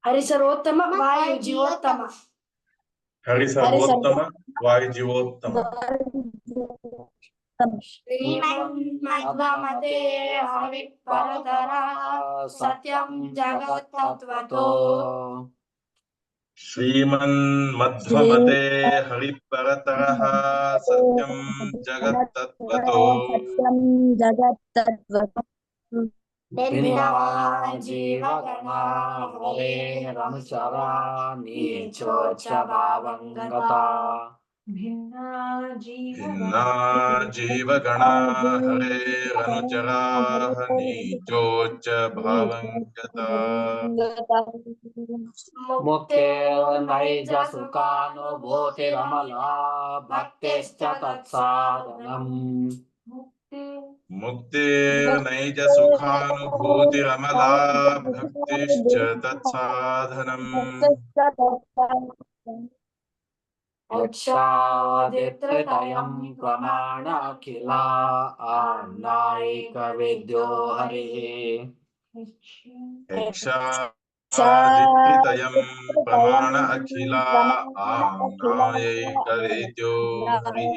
हरिसर्वोत्तम वायु जीवोत्तम हरिसर्वोत्तम वायुजीवोत्तम श्रीमन्मध्वमते हविपरतरः सत्यं जगत्तत्त्वतो श्रीमन्मध्वमते हरिपरतरः सत्यं जगत्तत्त्वतो भिन्ना जीवगणा हरे रमचरा नीचोच्च भावङ्गता भिन्ना भिन्ना जीवगणा हरेरनुचराः नीचोच्च भावं गता मुक्तेर्नैज सुखानुभूतिरमला भक्तिश्च तत्साधनम् मुक्तिर्नैज सुखानुभूतिरमला भक्तिश्च तत्साधनम् यक्षादित्रतयं प्रमाणाखिला आन्नायिकवेद्यो हरिः यक्षादित्रितयं प्रमाण अखिला आम्नायैकवेद्यो हरिः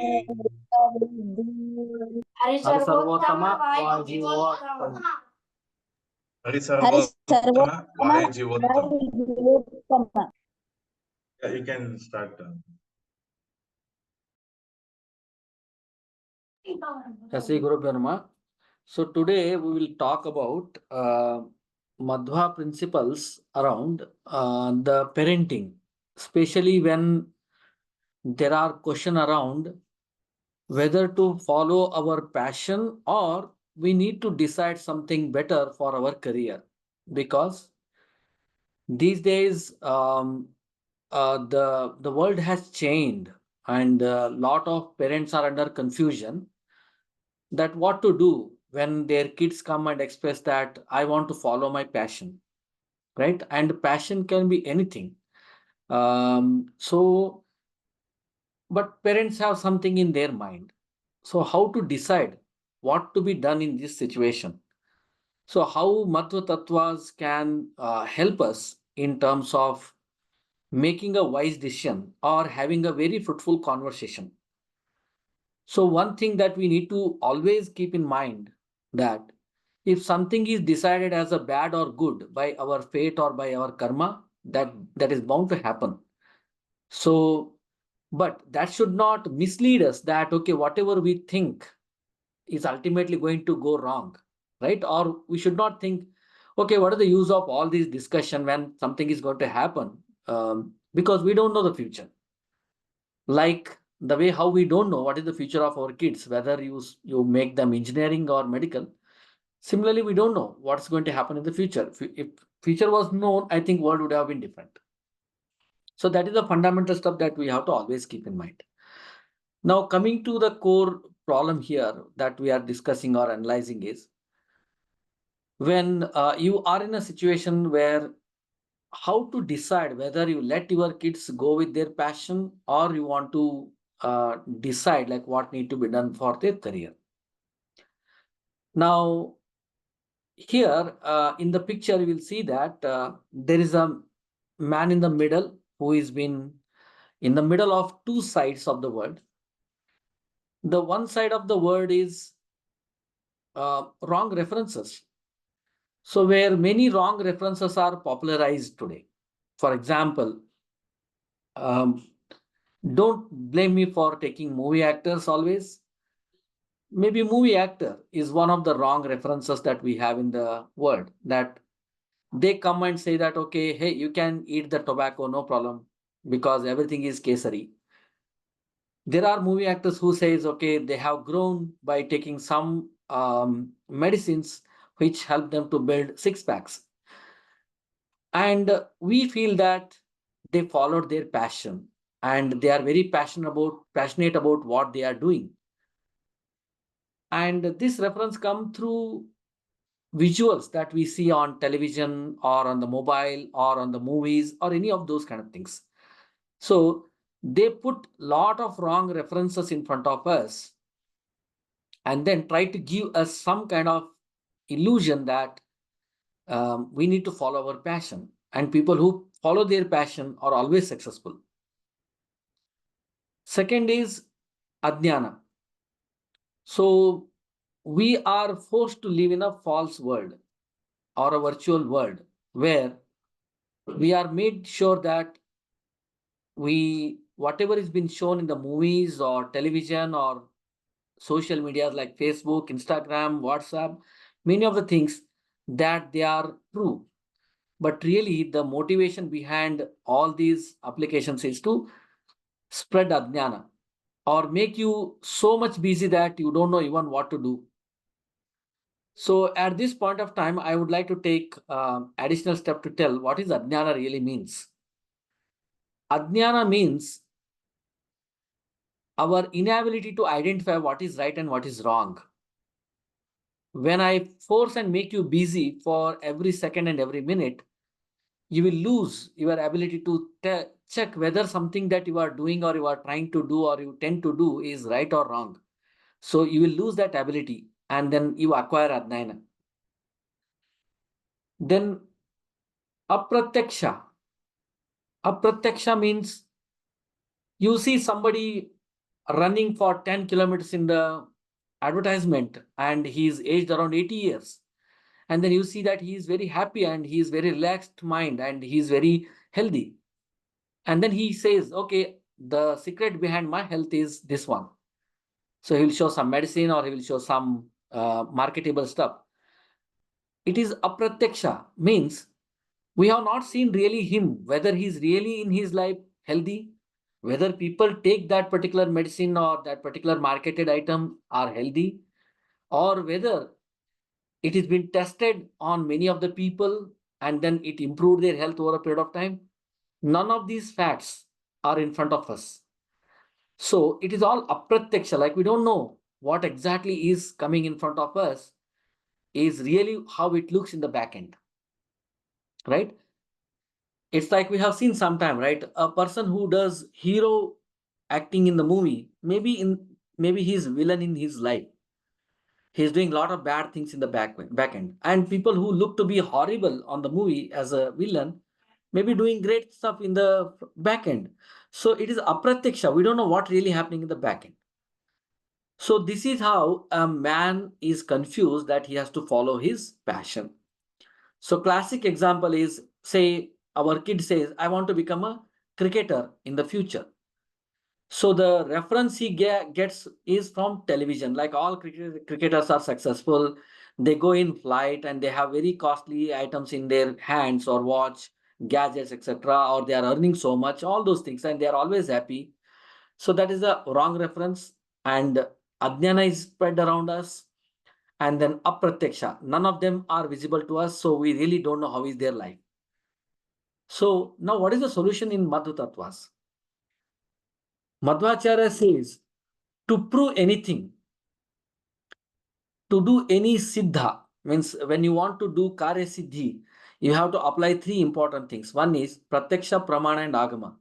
हरिसर्वोत्तम वायुजीवोत्तम हरिसर्वोत्तम वायुजीवोत्तम. Yeah, you can start. Sri Guru Brahma. So today we will talk about Madhwa principles around the parenting, especially when there are questions around whether to follow our passion or we need to decide something better for our career. Because these days the world has changed and a lot of parents are under confusion that what to do when their kids come and express that I want to follow my passion, right? And passion can be anything. So, but parents have something in their mind. So, how to decide what to be done in this situation? So, how Madhwa Tatwas can help us in terms of making a wise decision or having a very fruitful conversation. So, one thing that we need to always keep in mind that if something is decided as a bad or good by our fate or by our karma, that is bound to happen. So, but that should not mislead us that okay, whatever we think is ultimately going to go wrong, right? Or we should not think, okay, what is the use of all this discussion when something is going to happen? Because we don't know the future. Like the way how we don't know what is the future of our kids, whether you make them engineering or medical. Similarly, we don't know what's going to happen in the future. If future was known, I think world would have been different. So that is the fundamental stuff that we have to always keep in mind. Now, coming to the core problem here that we are discussing or analyzing is when you are in a situation where how to decide whether you let your kids go with their passion or you want to decide like what need to be done for their career. Now, here in the picture, you will see that there is a man in the middle who is been in the middle of two sides of the word. The one side of the word is wrong references. So where many wrong references are popularized today. For example, don't blame me for taking movie actors always. Maybe movie actor is one of the wrong references that we have in the world, that they come and say that, okay, hey, you can eat the tobacco, no problem, because everything is kesari. There are movie actors who says, okay, they have grown by taking some medicines which help them to build six packs. And we feel that they followed their passion and they are very passionate about what they are doing. And this reference come through visuals that we see on television or on the mobile or on the movies or any of those kind of things. So they put lot of wrong references in front of us and then try to give us some kind of illusion that we need to follow our passion. and people who follow their passion are always successful. Second is Adhyana. So we are forced to live in a false world or a virtual world where we are made sure that we whatever is been shown in the movies or television or social media like Facebook, Instagram, WhatsApp, many of the things that they are true. But really, the motivation behind all these applications is to spread Adhyana or make you so much busy that you don't know even what to do. So at this point of time, I would like to take additional step to tell what is Adhyana really means. Adhyana means our inability to identify what is right and what is wrong. When I force and make you busy for every second and every minute, you will lose your ability to check whether something that you are doing or you are trying to do or you tend to do is right or wrong. So you will lose that ability and then you acquire Adhyana. Then Apratyaksha. Apratyaksha means you see somebody running for 10 kilometers in the advertisement and he's aged around 80 years. And then you see that he is very happy and he is very relaxed mind and he is very healthy. And then he says, okay, the secret behind my health is this one. So he will show some medicine or he will show some marketable stuff. It is apratyaksha, means we have not seen really him, whether he's really in his life healthy, whether people take that particular medicine or that particular marketed item are healthy, or whether it has been tested on many of the people and then it improved their health over a period of time. None of these facts are in front of us. So it is all apratyaksha, like we don't know what exactly is coming in front of us is really how it looks in the back end, right? It's like we have seen sometime, right? A person who does hero acting in the movie, maybe he's villain in his life. He's doing a lot of bad things in the back end. And people who look to be horrible on the movie as a villain, maybe doing great stuff in the back end. So it is apratyaksha. We don't know what really happening in the back end. So this is how a man is confused that he has to follow his passion. So classic example is, say our kid says, I want to become a cricketer in the future. So the reference he gets is from television. Like all cricketers are successful. They go in flight and they have very costly items in their hands or watch, gadgets, etc. Or they are earning so much, all those things, and they are always happy. So that is a wrong reference. And Adhyana is spread around us. And then Apratyaksha. None of them are visible to us. So we really don't know how is their life. So now what is the solution in Madhwa Tatwas? Madhvacharya says, to prove anything, to do any siddha, means when you want to do karya siddhi, you have to apply three important things. One is pratyaksha, pramana, and agama.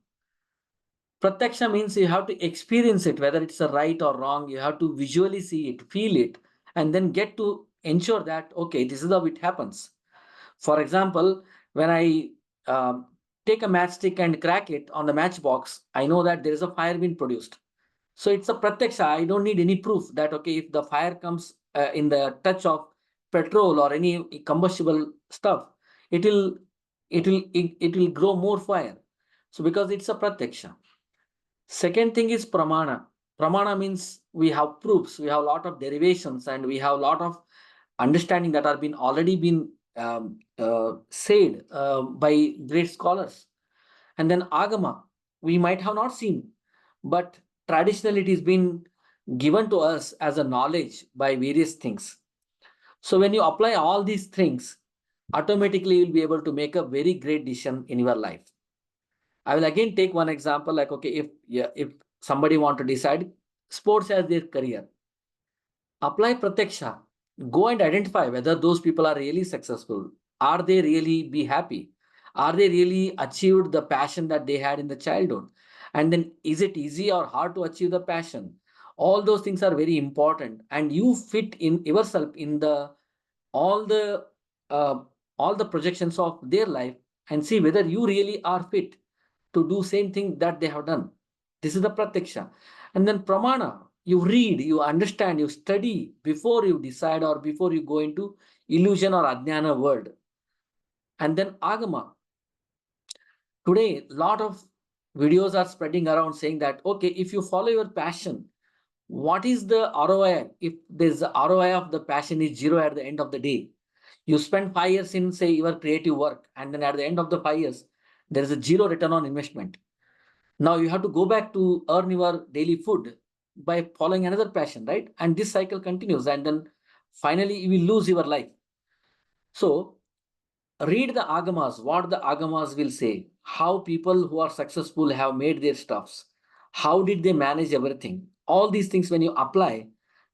Pratyaksha means you have to experience it, whether it's a right or wrong. You have to visually see it, feel it, and then get to ensure that, okay, this is how it happens. For example, when I take a matchstick and crack it on the matchbox, I know that there is a fire being produced. So it's a pratyaksha. I don't need any proof that, okay, if the fire comes in the touch of petrol or any combustible stuff, it will it will grow more fire. So because it's a pratyaksha. Second thing is pramana. Pramana means we have proofs, we have a lot of derivations, and we have a lot of understanding that are been already been said by great scholars. And then agama, we might have not seen, but traditionally it has been given to us as a knowledge by various things. So when you apply all these things, automatically you'll be able to make a very great decision in your life. I will again take one example, like, okay, if somebody want to decide sports as their career, apply pratyaksha. Go and identify whether those people are really successful. Are they really be happy? Are they really achieved the passion that they had in the childhood? And then is it easy or hard to achieve the passion? All those things are very important, and you fit in yourself in the all the uh, all the projections of their life. and see whether you really are fit to do same thing that they have done. This is the pratyaksha. And then pramana, you read, you understand, you study before you decide or before you go into illusion or ajnana world. And then agama. Today, lot of videos are spreading around saying that, okay, if you follow your passion, what is the ROI? If there's the ROI of the passion is zero at the end of the day, you spend 5 years in, say, your creative work, and then at the end of the 5 years, there is a zero return on investment. Now you have to go back to earn your daily food by following another passion, right? And this cycle continues, and then finally you will lose your life. So read the agamas, what the agamas will say, how people who are successful have made their stuffs, how did they manage everything. All these things, when you apply,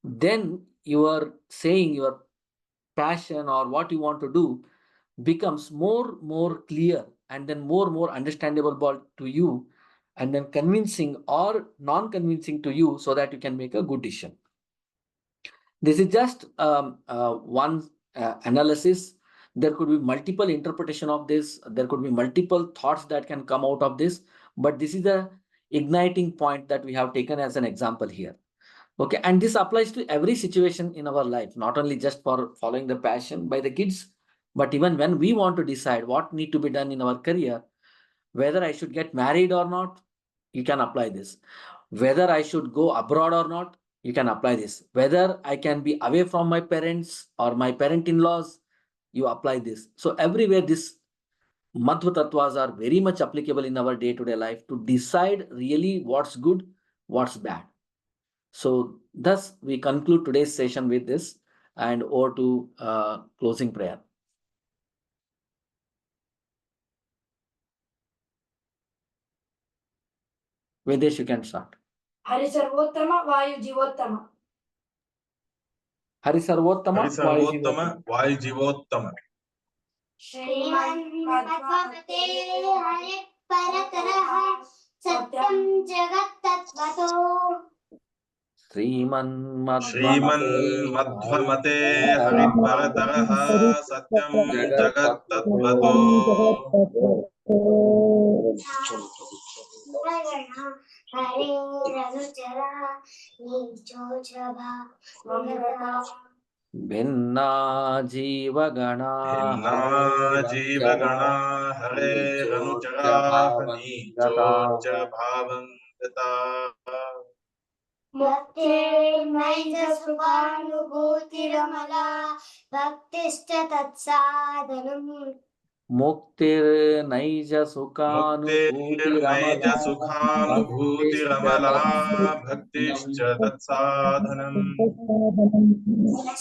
then you are saying your passion or what you want to do becomes more clear, and then more understandable to you, and then convincing or non-convincing to you, so that you can make a good decision. This is just one analysis. There could be multiple interpretation of this. There could be multiple thoughts that can come out of this, but this is the igniting point that we have taken as an example here. Okay, and this applies to every situation in our life, not only just for following the passion by the kids, but even when we want to decide what need to be done in our career, whether I should get married or not, you can apply this. Whether I should go abroad or not, you can apply this. Whether I can be away from my parents or my parent-in-laws, you apply this. So everywhere this Madhwa Tatwas are very much applicable in our day-to-day life to decide really what's good, what's bad. So thus we conclude today's session with this, and over to closing prayer. Vedesh, you can start. Hari Sarvottama Vayu Jivottama. Hari Sarvottama Vayu Jivottama. Vayu Jivottama. Shriman Madhvate Hari Parataraha Satyam Jagat Tatvato. Shriman Madhvamate Hariparataraha Satyam Jagat Tatvato. Hare Ranuchara Nicho Chabha Magata. Vinna Jivagana Jivagana Hare Ranuchara Nicho Bhavangata. Muktir Naija Sukhanubhuti Ramala Bhaktishcha Tatsadhanam. Muktir Naija Sukhanubhuti Naija Ramala Sukhanubhuti Ramala Bhaktischa Tatsadhanam.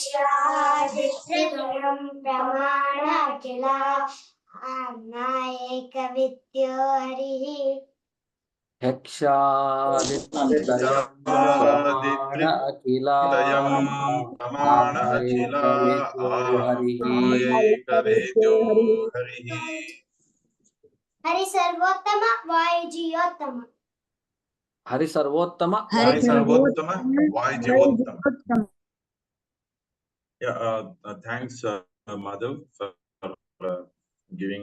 Shraditridayam Pramana Kila Anayeka Vidyo Harihi. Hekshaditridayam Pramana Akila Pramana Akhila Ayeka Vedyo Harihi. Hari Sarvottama Vayu Jivottama. Hari Sarvottama Hari Sarvottama Vayu Jivottama. Yeah, thanks, Madhav, for giving